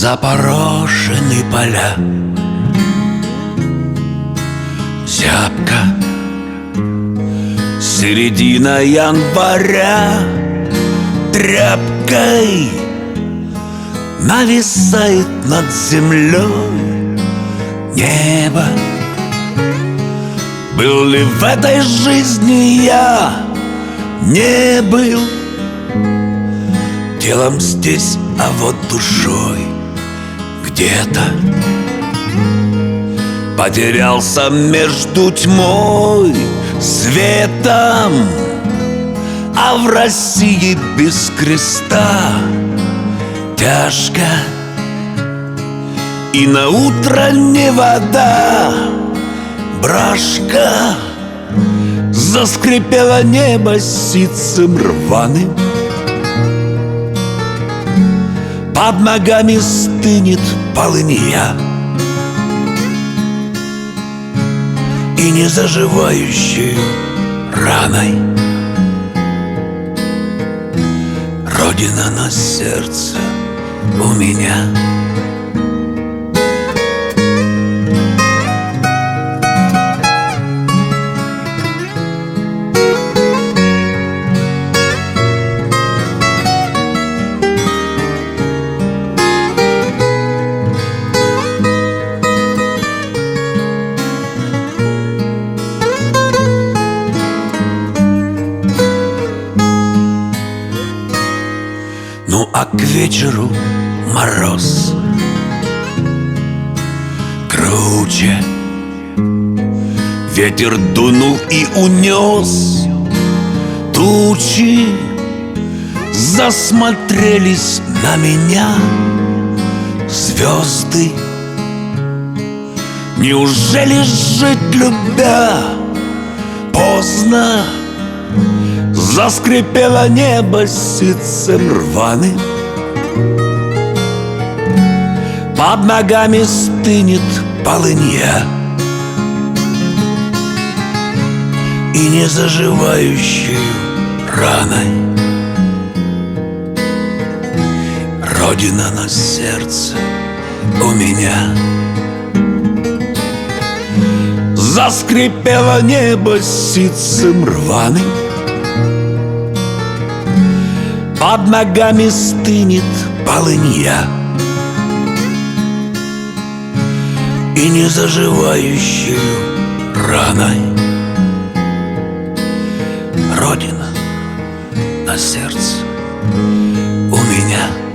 Запорошены поля, зябко, середина января. Тряпкой нависает над землей небо. Был ли в этой жизни я? Не был. Телом здесь, а вот душой где-то потерялся между тьмой, светом. А в России без креста тяжко, и на утро не вода. Брашка заскрипело небо ситцем рваным. Под ногами стынет полынья и незаживающей раной Родина на сердце у меня. Ну а к вечеру мороз круче. Ветер дунул и унес тучи. Засмотрелись на меня звезды. Неужели жить любя поздно? Заскрипело небо ситцем рваным. Под ногами стынет полынья и незаживающей раной Родина на сердце у меня. Заскрипело небо ситцем рваным. Под ногами стынет полынья и незаживающей раной Родина на сердце у меня.